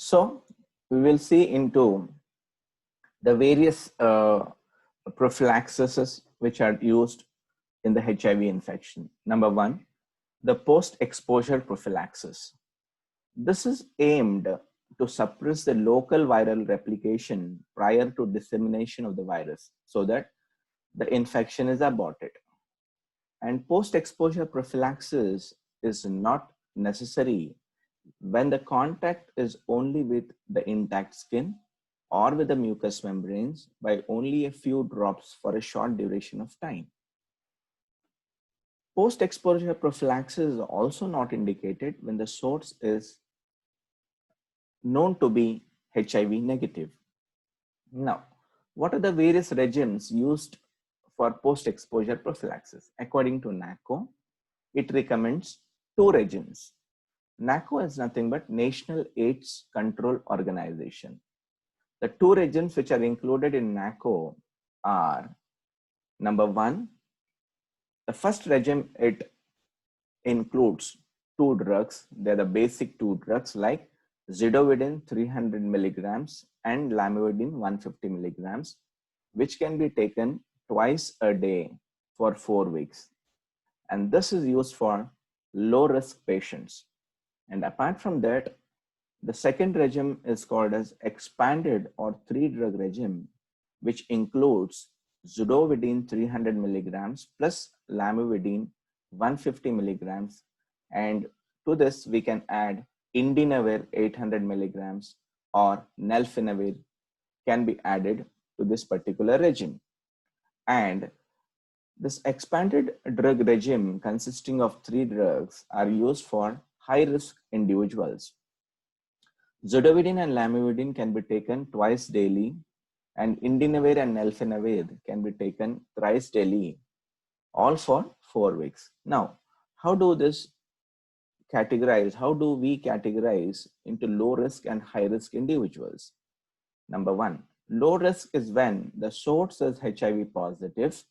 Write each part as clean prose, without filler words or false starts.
So we will see into the various prophylaxis which are used in the HIV infection. Number one, the post-exposure prophylaxis. This is aimed to suppress the local viral replication prior to dissemination of the virus so that the infection is aborted. And post-exposure prophylaxis is not necessary when the contact is only with the intact skin or with the mucous membranes by only a few drops for a short duration of time. Post-exposure prophylaxis is also not indicated when the source is known to be HIV negative. Now, what are the various regimes used for post-exposure prophylaxis? According to NACO, it recommends two regimes. NACO is nothing but National AIDS Control Organization. The two regimes which are included in NACO are, number one, the first regime, it includes two drugs. They're the basic two drugs like zidovudine 300 milligrams and lamivudine 150 milligrams, which can be taken twice a day for 4 weeks. And this is used for low risk patients. And apart from that, the second regime is called as expanded or 3-drug regime, which includes zidovudine 300 milligrams plus lamivudine 150 milligrams. And to this, we can add indinavir 800 milligrams or nalfenavir can be added to this particular regime. And this expanded drug regime consisting of 3 drugs are used for high-risk individuals. Zidovudine and lamivudine can be taken twice daily, and indinavir and nalfenavir can be taken thrice daily, all for 4 weeks. Now, how do we categorize into low risk and high risk individuals? Number one, low risk is when the source is HIV positive,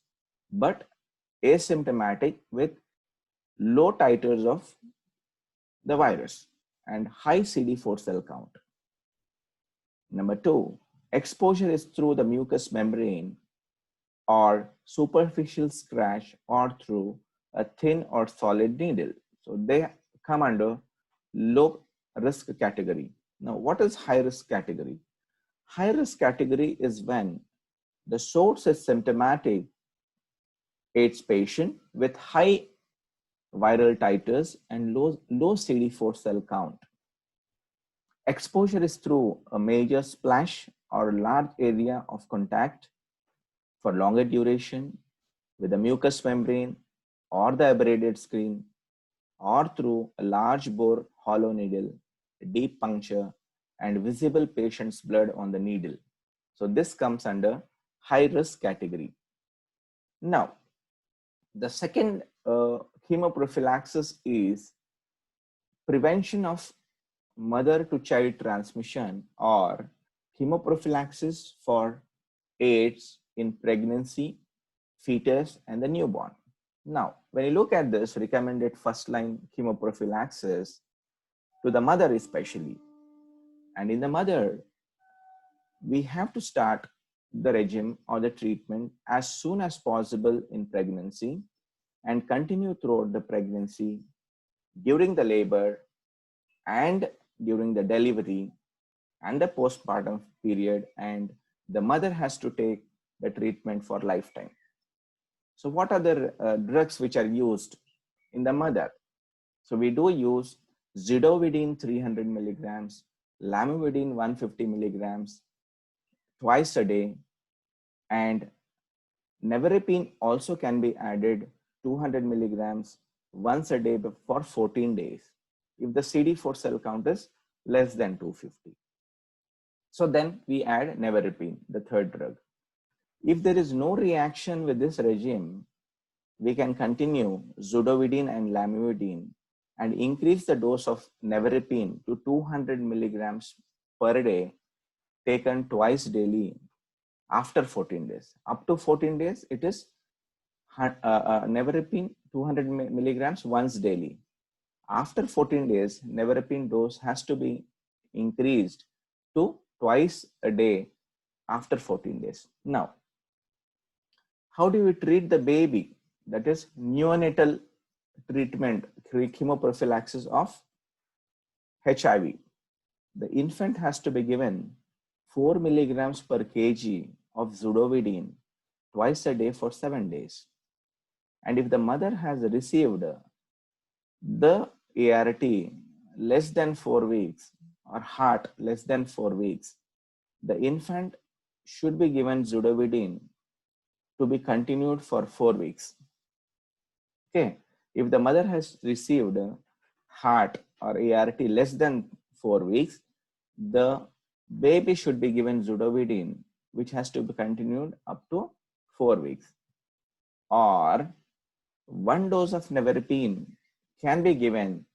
but asymptomatic with low titers of the virus and high CD4 cell count. Number two, exposure is through the mucous membrane or superficial scratch or through a thin or solid needle. So they come under low risk category. Now, what is high risk category? High risk category is when the source is symptomatic AIDS patient with high viral titers and low CD4 cell count. Exposure is through a major splash or large area of contact for longer duration with the mucous membrane or the abraded skin, or through a large bore hollow needle, deep puncture, and visible patient's blood on the needle. So this comes under high risk category. Now, the second chemoprophylaxis is prevention of mother to child transmission or chemoprophylaxis for AIDS in pregnancy, fetus, and the newborn. Now, when you look at this recommended first line chemoprophylaxis to the mother especially, and in the mother, we have to start the regime or the treatment as soon as possible in pregnancy and continue throughout the pregnancy, during the labor, and during the delivery and the postpartum period, and the mother has to take the treatment for lifetime. So what are the drugs which are used in the mother? So we do use zidovudine 300 milligrams, lamivudine 150 milligrams twice a day, and nevirapine also can be added 200 milligrams once a day for 14 days if the CD4 cell count is less than 250. So then we add nevirapine, the third drug. If there is no reaction with this regime, we can continue zidovudine and lamivudine and increase the dose of nevirapine to 200 milligrams per day, taken twice daily after 14 days. Up to 14 days, it is nevirapine 200 milligrams once daily. After 14 days, nevirapine dose has to be increased to twice a day after 14 days. Now, how do we treat the baby? That is neonatal treatment, chemoprophylaxis of HIV. The infant has to be given 4 milligrams per kg of zidovudine twice a day for 7 days. And if the mother has received the ART less than 4 weeks or heart less than 4 weeks, the infant should be given zidovudine to be continued for 4 weeks. Okay, if the mother has received heart or ART less than 4 weeks, the baby should be given zidovudine, which has to be continued up to 4 weeks. Or 1 dose of nevirapine can be given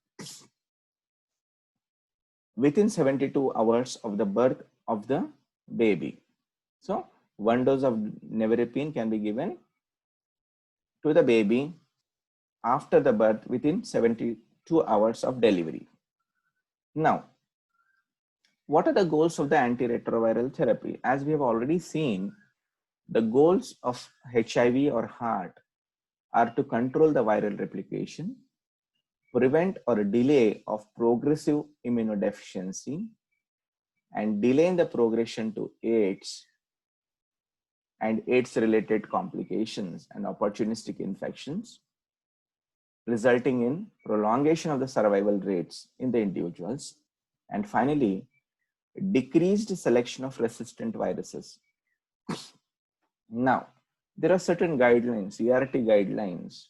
within 72 hours of the birth of the baby. So 1 dose of nevirapine can be given to the baby after the birth within 72 hours of delivery. Now, what are the goals of the antiretroviral therapy? As we have already seen, the goals of HIV or heart are to control the viral replication, prevent or delay of progressive immunodeficiency, and delay in the progression to AIDS and AIDS-related complications and opportunistic infections, resulting in prolongation of the survival rates in the individuals, and finally, decreased selection of resistant viruses. Now, there are certain guidelines, ERT guidelines,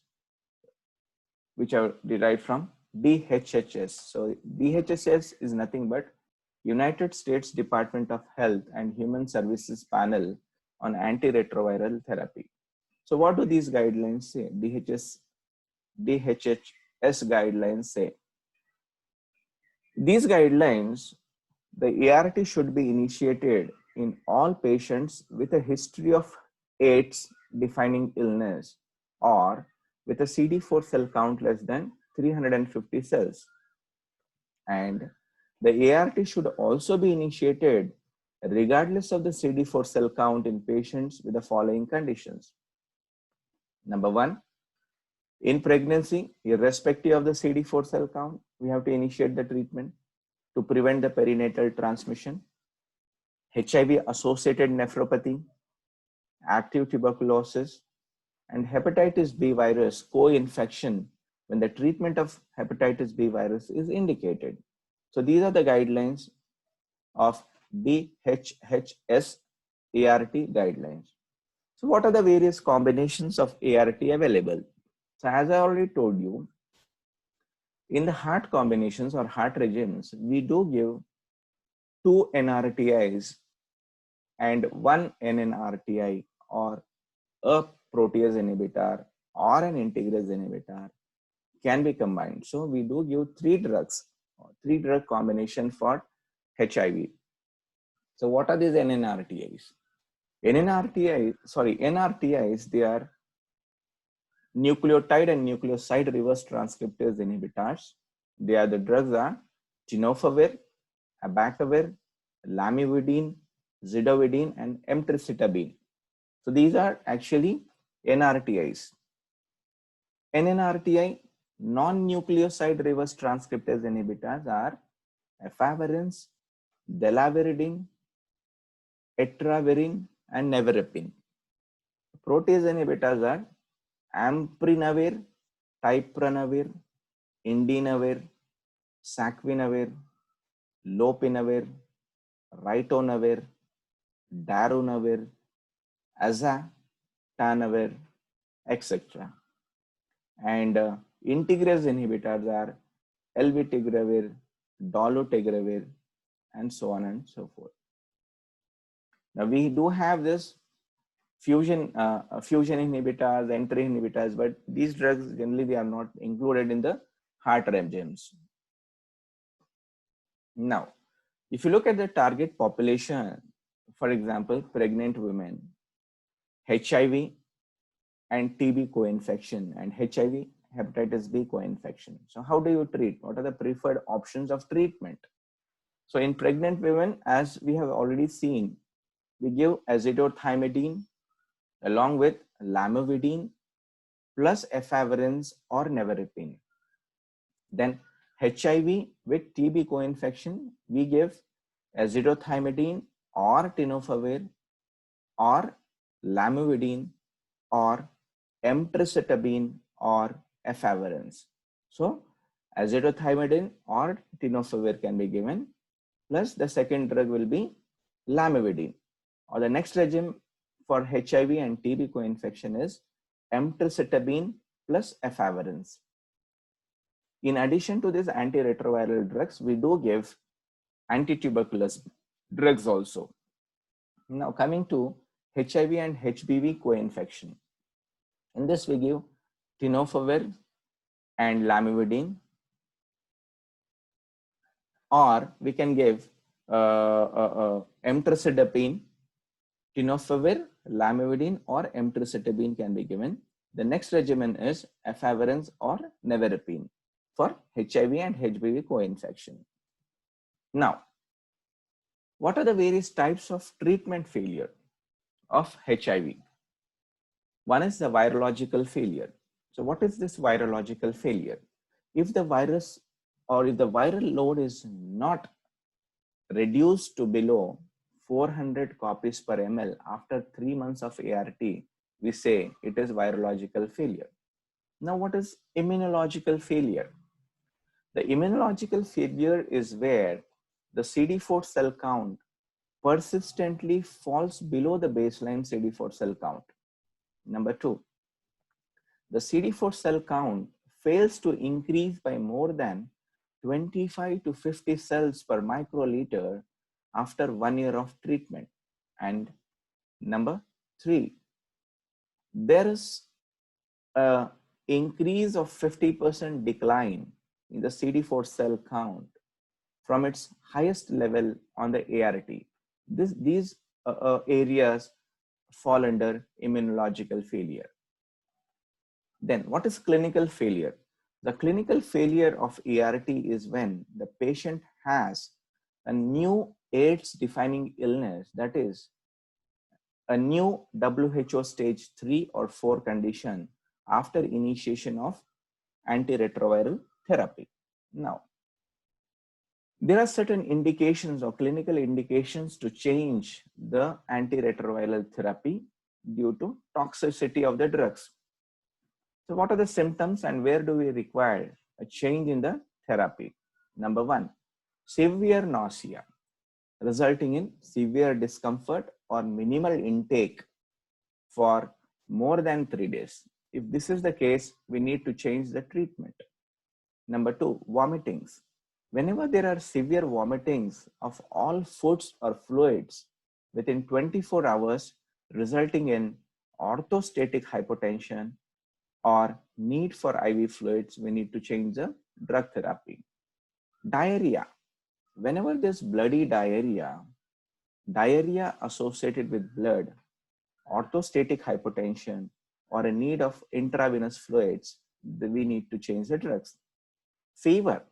which are derived from DHHS. So DHHS is nothing but United States Department of Health and Human Services Panel on Antiretroviral Therapy. So what do these guidelines say? DHHS guidelines say, these guidelines, the ART should be initiated in all patients with a history of AIDS defining illness or with a CD4 cell count less than 350 cells. And the ART should also be initiated regardless of the CD4 cell count in patients with the following conditions. Number 1, in pregnancy, irrespective of the CD4 cell count, we have to initiate the treatment to prevent the perinatal transmission. HIV associated nephropathy, active tuberculosis, and hepatitis B virus co-infection when the treatment of hepatitis B virus is indicated. So these are the guidelines of DHHS ART guidelines. So what are the various combinations of ART available? So as I already told you, in the heart combinations or heart regimes, we do give 2 NRTIs and 1 NNRTI or a protease inhibitor or an integrase inhibitor can be combined. So we do give 3 drugs, 3 drug combination for HIV. So what are these NNRTIs? NRTIs, they are nucleotide and nucleoside reverse transcriptase inhibitors. They are the drugs are tenofovir, abacavir, lamivudine, zidovudine, and emtricitabine. So these are actually NRTIs. NNRTI, non-nucleoside reverse transcriptase inhibitors, are efavirenz, delavirdine, etravirine, and nevirapine. Protease inhibitors are amprinavir, tipranavir, indinavir, saquinavir, lopinavir, ritonavir, darunavir, azatanavir, etc. And integrase inhibitors are elvitegravir, dolutegravir, and so on and so forth. Now we do have this fusion inhibitors, entry inhibitors, but these drugs generally they are not included in the heart regimes. Now, if you look at the target population, for example, pregnant women, HIV and TB co-infection, and HIV hepatitis B co-infection. So how do you treat? What are the preferred options of treatment? So in pregnant women, as we have already seen, we give azithromycin along with lamivudine plus efavirenz or nevirapine. Then HIV with TB co-infection, we give azithromycin or tenofovir or lamivudine or emtricitabine or efavirenz. So azithromycin or tenofovir can be given, plus the second drug will be lamivudine. Or the next regimen for HIV and TB co-infection is emtricitabine plus efavirenz. In addition to these antiretroviral drugs, we do give antituberculous drugs also. Now coming to HIV and HBV co-infection. In this we give tenofovir and lamivudine, or we can give emtricitabine, tenofovir, lamivudine, or emtricitabine can be given. The next regimen is efavirenz or nevirapine for HIV and HBV co-infection. Now, what are the various types of treatment failure of HIV? One is the virological failure. So what is this virological failure? If the virus or if the viral load is not reduced to below 400 copies per ml after 3 months of ART, we say it is virological failure. Now, what is immunological failure? The immunological failure is where the CD4 cell count persistently falls below the baseline CD4 cell count. Number 2, the CD4 cell count fails to increase by more than 25 to 50 cells per microliter after 1 year of treatment. And number 3, there is an increase of 50% decline in the CD4 cell count from its highest level on the ART. These areas fall under immunological failure. Then what is clinical failure? The clinical failure of ART is when the patient has a new AIDS defining illness, that is a new WHO stage 3 or 4 condition after initiation of antiretroviral therapy. Now, there are certain indications or clinical indications to change the antiretroviral therapy due to toxicity of the drugs. So what are the symptoms and where do we require a change in the therapy? Number 1, severe nausea resulting in severe discomfort or minimal intake for more than 3 days. If this is the case, we need to change the treatment. Number 2, vomitings. Whenever there are severe vomitings of all foods or fluids within 24 hours, resulting in orthostatic hypotension or need for IV fluids, we need to change the drug therapy. Diarrhea. Whenever there's bloody diarrhea associated with blood, orthostatic hypotension, or a need of intravenous fluids, we need to change the drugs. Fever.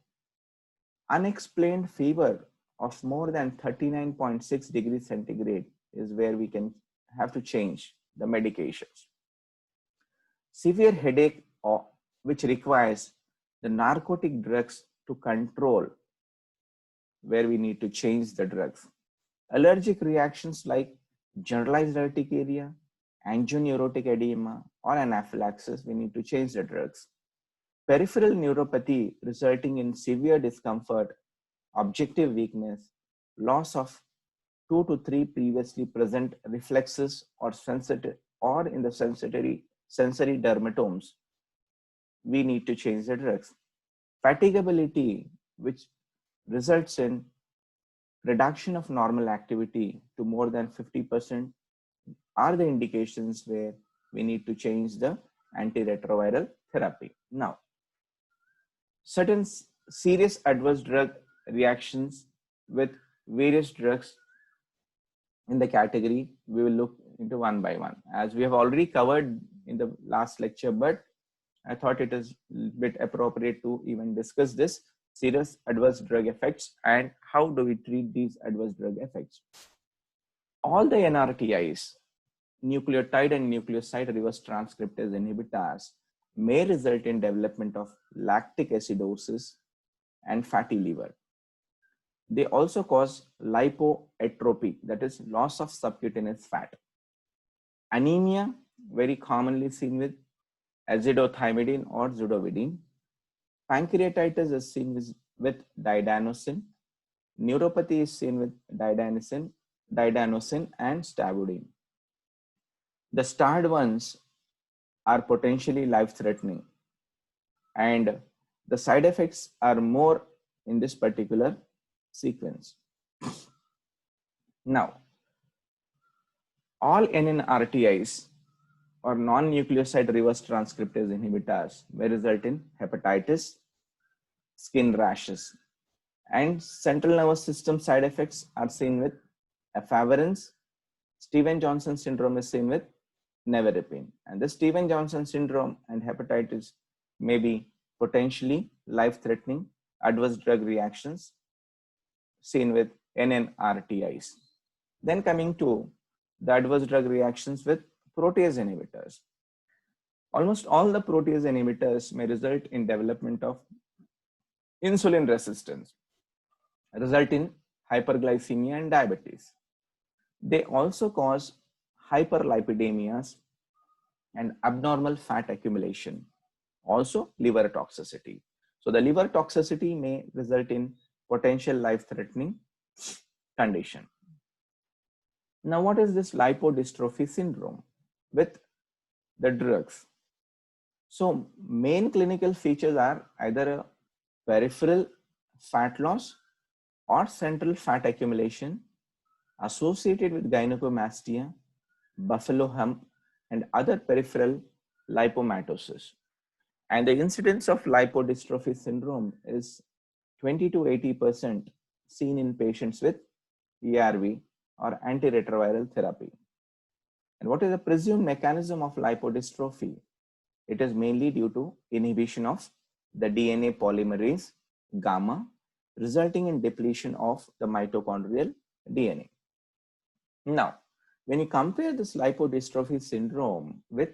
Unexplained fever of more than 39.6 degrees centigrade is where we can have to change the medications. Severe headache, which requires the narcotic drugs to control, where we need to change the drugs. Allergic reactions like generalized urticaria, angioneurotic edema, or anaphylaxis, we need to change the drugs. Peripheral neuropathy resulting in severe discomfort, objective weakness, loss of 2 to 3 previously present reflexes or sensitive or in the sensory dermatomes, we need to change the drugs. Fatigability, which results in reduction of normal activity to more than 50%, are the indications where we need to change the antiretroviral therapy. Now, certain serious adverse drug reactions with various drugs in the category, we will look into one by one, as we have already covered in the last lecture, but I thought it is a bit appropriate to even discuss this serious adverse drug effects, and how do we treat these adverse drug effects. All the NRTIs, nucleotide and nucleoside reverse transcriptase inhibitors, may result in development of lactic acidosis and fatty liver. They also cause lipoatrophy, that is loss of subcutaneous fat. Anemia, very commonly seen with azithromycin or zidovudine. Pancreatitis is seen with didanosine. Neuropathy is seen with didanosine and stavudine. The starred ones are potentially life-threatening, and the side effects are more in this particular sequence. Now, all NNRTIs or non-nucleoside reverse transcriptase inhibitors may result in hepatitis, skin rashes, and central nervous system side effects are seen with efavirenz. Stevens-Johnson syndrome is seen with nevirapine, and the Stevens-Johnson syndrome and hepatitis may be potentially life-threatening adverse drug reactions seen with NNRTIs. Then coming to the adverse drug reactions with protease inhibitors. Almost all the protease inhibitors may result in development of insulin resistance, result in hyperglycemia and diabetes. They also cause hyperlipidemias and abnormal fat accumulation, also liver toxicity. So the liver toxicity may result in potential life-threatening condition. Now, what is this lipodystrophy syndrome with the drugs? So main clinical features are either a peripheral fat loss or central fat accumulation associated with gynecomastia, buffalo hump, and other peripheral lipomatosis. And the incidence of lipodystrophy syndrome is 20 to 80% seen in patients with ARV or antiretroviral therapy. And what is the presumed mechanism of lipodystrophy? It is mainly due to inhibition of the DNA polymerase gamma, resulting in depletion of the mitochondrial DNA. Now, when you compare this lipodystrophy syndrome with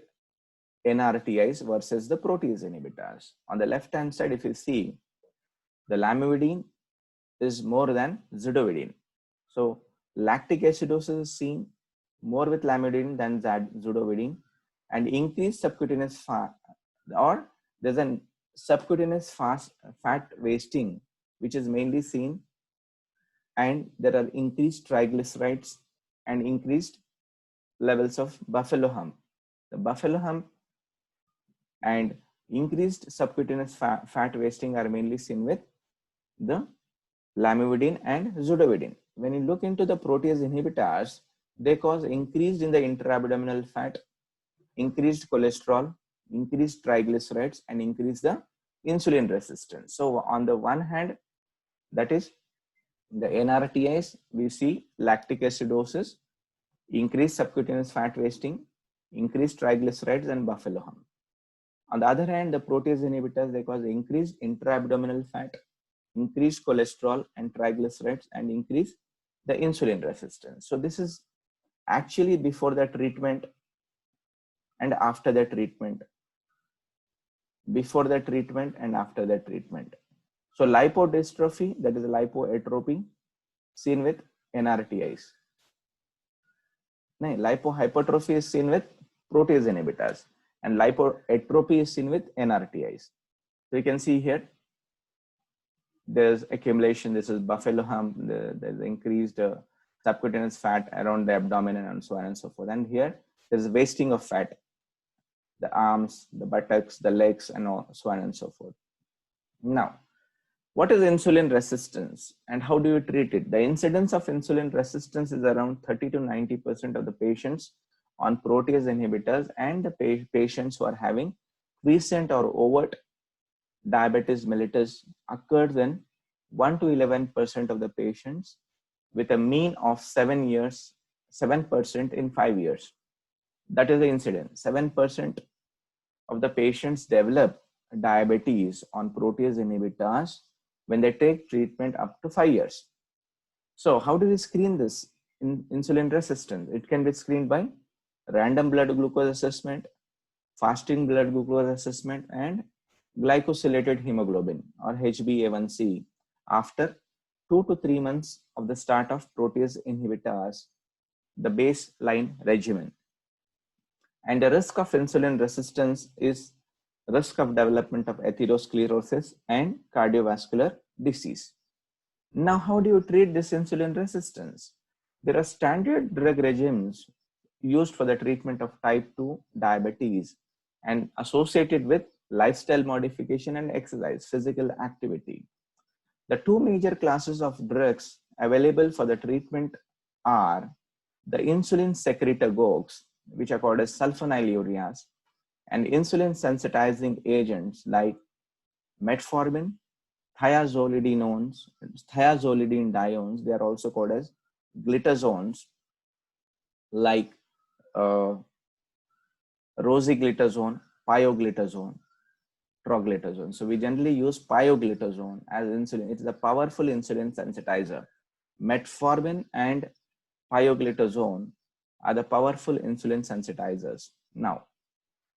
NRTIs versus the protease inhibitors, on the left-hand side, if you see, the lamivudine is more than zidovudine. So lactic acidosis is seen more with lamivudine than zidovudine, and increased subcutaneous fat, or there's a subcutaneous fat wasting, which is mainly seen, and there are increased triglycerides and increased levels of buffalo hump. The buffalo hump and increased subcutaneous fat wasting are mainly seen with the lamivudine and zidovudine. When you look into the protease inhibitors, they cause increase in the intra-abdominal fat, increased cholesterol, increased triglycerides, and increase the insulin resistance. So on the one hand, that is the NRTIs, we see lactic acidosis, increased subcutaneous fat wasting, increased triglycerides, and buffalo hump. On the other hand, the protease inhibitors, they cause increased intra-abdominal fat, increased cholesterol and triglycerides, and increase the insulin resistance. So this is actually before the treatment and after the treatment. Before the treatment and after the treatment. So lipodystrophy, that is lipoatrophy, seen with NRTIs. Lipohypertrophy is seen with protease inhibitors, and lipoatrophy is seen with NRTIs. So you can see here, there's accumulation. This is buffalo hump. There's increased subcutaneous fat around the abdomen and so on and so forth. And here there's wasting of fat, the arms, the buttocks, the legs, and so on and so forth. Now, what is insulin resistance and how do you treat it? The incidence of insulin resistance is around 30 to 90% of the patients on protease inhibitors, and the patients who are having recent or overt diabetes mellitus occurs in 1 to 11% of the patients, with a mean of 7% in 5 years. That is the incidence. 7% of the patients develop diabetes on protease inhibitors when they take treatment up to 5 years. So how do we screen this insulin resistance? It can be screened by random blood glucose assessment, fasting blood glucose assessment, and glycosylated hemoglobin or HbA1c after 2 to 3 months of the start of protease inhibitors, the baseline regimen. And the risk of insulin resistance is risk of development of atherosclerosis and cardiovascular disease. Now, how do you treat this insulin resistance? There are standard drug regimens used for the treatment of type 2 diabetes and associated with lifestyle modification and exercise, physical activity. The two major classes of drugs available for the treatment are the insulin secretagogues, which are called as sulfonylureas, and insulin sensitizing agents like metformin, thiazolidine diones. They are also called as glitazones, like rosiglitazone, pioglitazone, troglitazone. So we generally use pioglitazone as insulin. It is a powerful insulin sensitizer. Metformin and pioglitazone are the powerful insulin sensitizers. Now,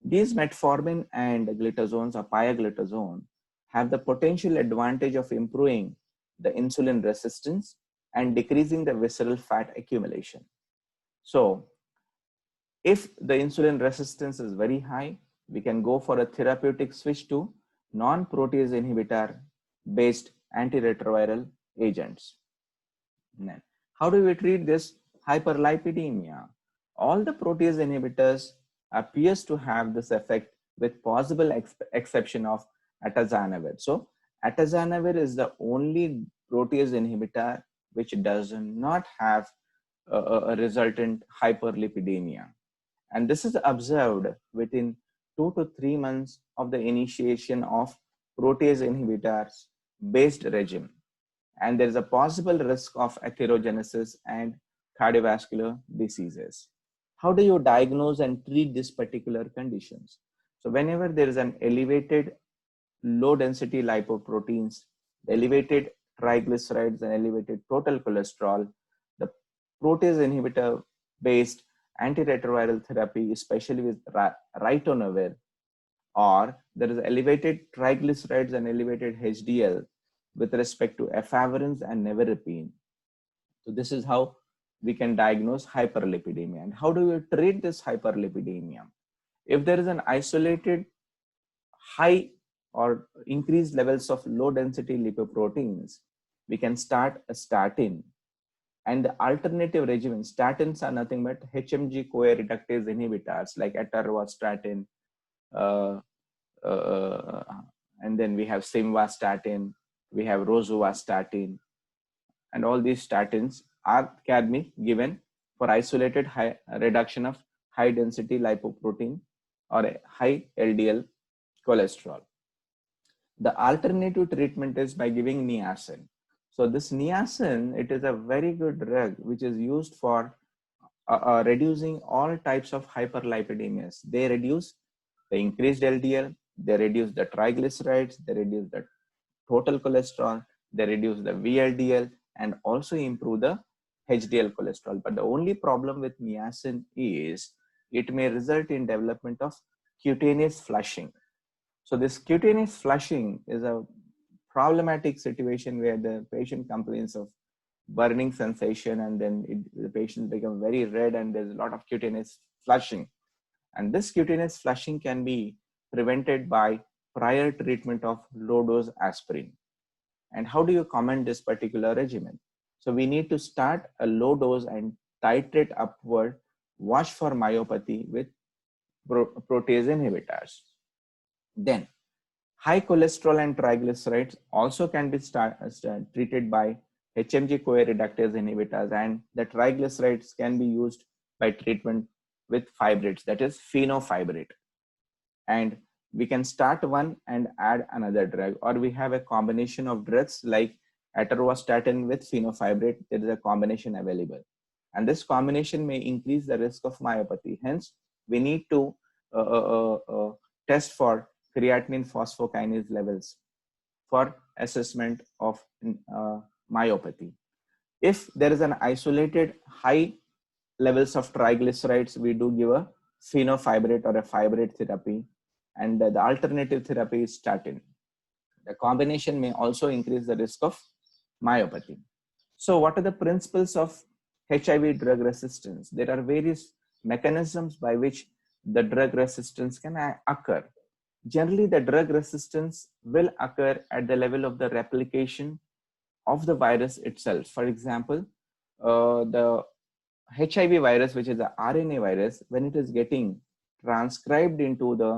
these metformin and glitazones or pioglitazone have the potential advantage of improving the insulin resistance and decreasing the visceral fat accumulation. So if the insulin resistance is very high, we can go for a therapeutic switch to non-protease inhibitor based antiretroviral agents. Then, how do we treat this hyperlipidemia? All the protease inhibitors appears to have this effect with possible exception of atazanavir. So atazanavir is the only protease inhibitor which does not have a resultant hyperlipidemia. And this is observed within 2 to 3 months of the initiation of protease inhibitors based regime. And there is a possible risk of atherogenesis and cardiovascular diseases. How do you diagnose and treat these particular conditions? So whenever there is an elevated low density lipoproteins, elevated triglycerides and elevated total cholesterol, the protease inhibitor based antiretroviral therapy, especially with ritonavir, or there is elevated triglycerides and elevated HDL with respect to efavirenz and nevirapine. So this is how we can diagnose hyperlipidemia. And how do we treat this hyperlipidemia? If there is an isolated high or increased levels of low density lipoproteins, we can start a statin. And the alternative regimen, statins are nothing but HMG-CoA reductase inhibitors like atorvastatin, and then we have simvastatin, we have rosuvastatin, and all these statins can be given for isolated high reduction of high density lipoprotein or a high LDL cholesterol. The alternative treatment is by giving niacin. So this niacin, it is a very good drug which is used for reducing all types of hyperlipidemias. They reduce the increased LDL, they reduce the triglycerides, they reduce the total cholesterol, they reduce the VLDL, and also improve the HDL cholesterol. But the only problem with niacin is it may result in development of cutaneous flushing. So this cutaneous flushing is a problematic situation where the patient complains of burning sensation, and then the patient becomes very red and there's a lot of cutaneous flushing. And this cutaneous flushing can be prevented by prior treatment of low dose aspirin. And how do you comment this particular regimen? So we need to start a low dose and titrate upward, watch for myopathy with protease inhibitors. Then high cholesterol and triglycerides also can be treated by HMG-CoA reductase inhibitors, and the triglycerides can be used by treatment with fibrates, that is fenofibrate. And we can start one and add another drug, or we have a combination of drugs like atorvastatin with fenofibrate. There is a combination available, and this combination may increase the risk of myopathy. Hence, we need to test for creatinine phosphokinase levels for assessment of myopathy. If there is an isolated high levels of triglycerides, we do give a fenofibrate or a fibrate therapy, and the alternative therapy is statin. The combination may also increase the risk of myopathy. So what are the principles of HIV drug resistance? There are various mechanisms by which the drug resistance can occur. Generally, the drug resistance will occur at the level of the replication of the virus itself. For example, the HIV virus, which is the RNA virus, when it is getting transcribed into the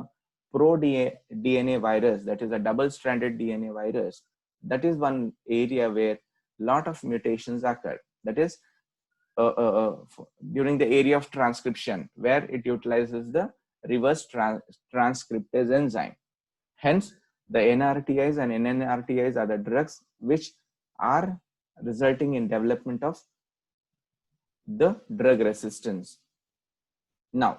pro-DNA virus, that is a double-stranded DNA virus, that is one area where lot of mutations occur. That is during the area of transcription, where it utilizes the reverse transcriptase enzyme. Hence, the NRTIs and NNRTIs are the drugs which are resulting in development of the drug resistance. Now,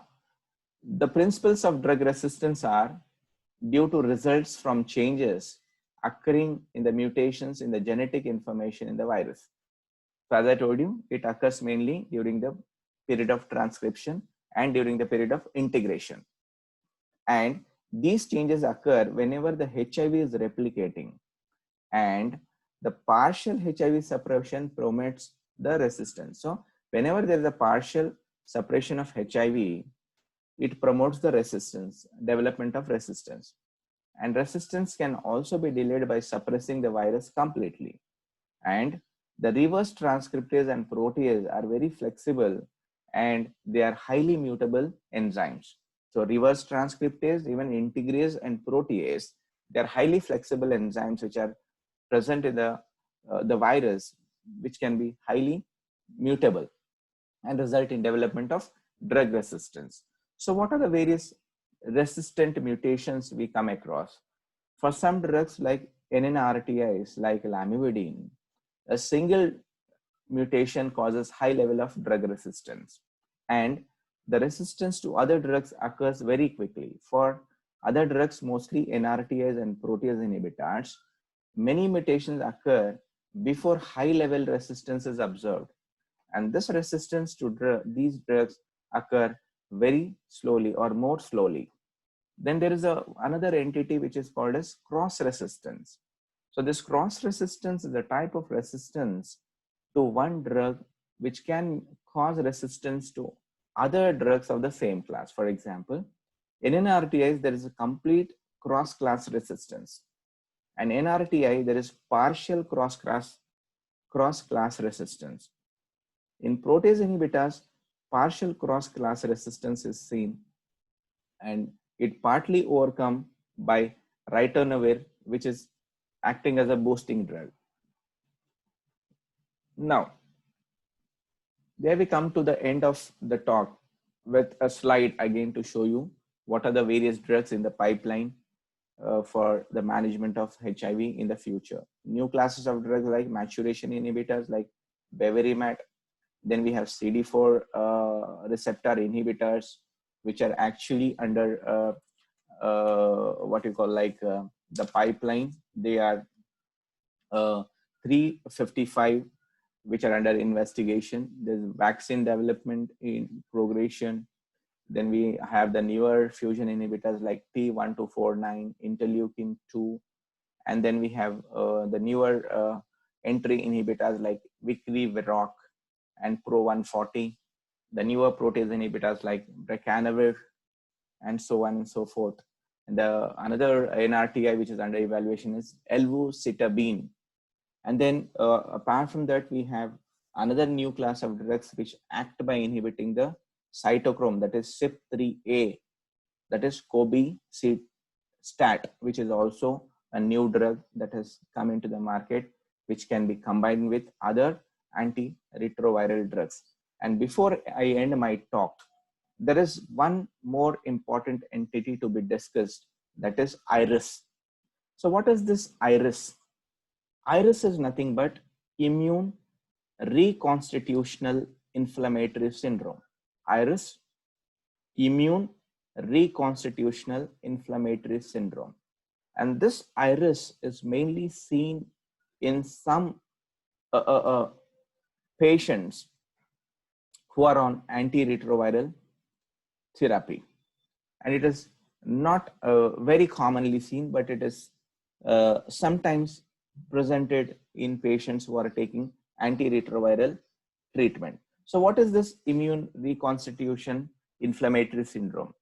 the principles of drug resistance are due to results from changes occurring in the mutations in the genetic information in the virus. So as I told you, it occurs mainly during the period of transcription and during the period of integration. And these changes occur whenever the HIV is replicating, and the partial HIV suppression promotes the resistance. So whenever there is a partial suppression of HIV, it promotes the resistance, development of resistance. And resistance can also be delayed by suppressing the virus completely. And the reverse transcriptase and protease are very flexible and they are highly mutable enzymes. So reverse transcriptase, even integrase and protease, they are highly flexible enzymes which are present in the virus, which can be highly mutable and result in development of drug resistance. So what are the various resistant mutations we come across? For some drugs like NNRTIs, like lamivudine, a single mutation causes high level of drug resistance, and the resistance to other drugs occurs very quickly. For other drugs, mostly NRTIs and protease inhibitors, many mutations occur before high level resistance is observed, and this resistance to these drugs occur very slowly or more slowly. Then there is another entity which is called as cross resistance. So this cross resistance is a type of resistance to one drug which can cause resistance to other drugs of the same class. For example, in NRTIs, there is a complete cross-class resistance. And NRTI, there is partial cross-class resistance. In protease inhibitors, partial cross-class resistance is seen, and it partly overcome by ritonavir, which is acting as a boosting drug. Now, there we come to the end of the talk with a slide again to show you what are the various drugs in the pipeline for the management of HIV in the future. New classes of drugs like maturation inhibitors like beverimat. Then we have CD4 receptor inhibitors, which are actually under what you call like the pipeline. They are 355, which are under investigation. There's vaccine development in progression. Then we have the newer fusion inhibitors like T1249, interleukin 2. And then we have the newer entry inhibitors like Vicri-Viroc and Pro-140. The newer protease inhibitors like Breckanavir, and so on and so forth. And the another NRTI which is under evaluation is Elvucitabine. And then apart from that, we have another new class of drugs which act by inhibiting the cytochrome, that is CYP3A, that is Cobicistat, which is also a new drug that has come into the market, which can be combined with other antiretroviral drugs. And before I end my talk, there is one more important entity to be discussed, that is IRIS. So what is this IRIS? IRIS is nothing but immune reconstitutional inflammatory syndrome. IRIS, immune reconstitutional inflammatory syndrome. And this iris is mainly seen in some patients who are on antiretroviral therapy. And it is not very commonly seen, but it is sometimes presented in patients who are taking antiretroviral treatment. So what is this immune reconstitution inflammatory syndrome?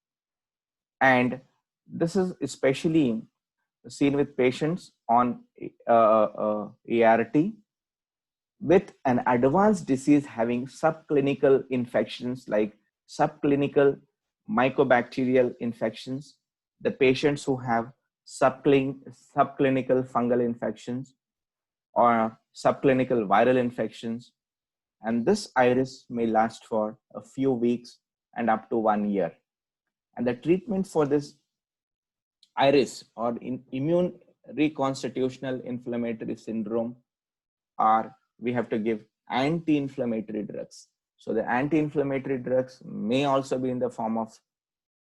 And this is especially seen with patients on ART with an advanced disease having subclinical infections like subclinical mycobacterial infections, the patients who have subclinical fungal infections or subclinical viral infections. And this iris may last for a few weeks and up to 1 year. And the treatment for this iris or immune reconstitutional inflammatory syndrome are we have to give anti-inflammatory drugs. So the anti-inflammatory drugs may also be in the form of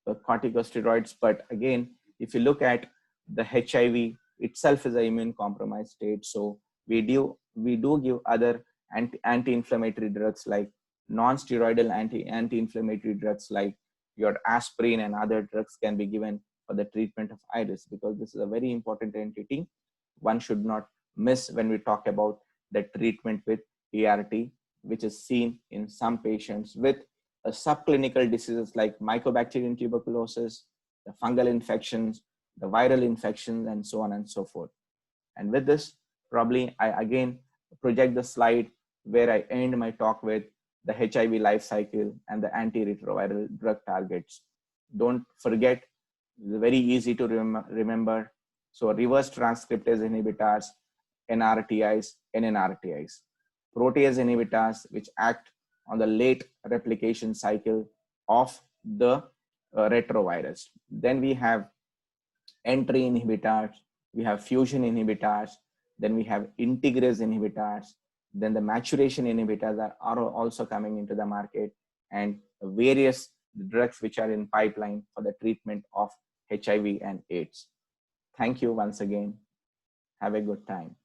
corticosteroids, but again, if you look at the HIV itself is an immune compromised state, so we do give other anti-inflammatory drugs like non-steroidal anti-inflammatory drugs like your aspirin and other drugs can be given for the treatment of iris, because this is a very important entity one should not miss when we talk about the treatment with ART, which is seen in some patients with subclinical diseases like mycobacterium tuberculosis, the fungal infections, the viral infections, and so on and so forth. And with this, probably I again project the slide where I end my talk with the HIV life cycle and the antiretroviral drug targets. Don't forget, it's very easy to remember. So reverse transcriptase inhibitors, NRTIs, NNRTIs, protease inhibitors, which act on the late replication cycle of the retrovirus. Then we have entry inhibitors, we have fusion inhibitors, then we have integrase inhibitors, then the maturation inhibitors are also coming into the market, and various drugs which are in pipeline for the treatment of HIV and AIDS. Thank you once again. Have a good time.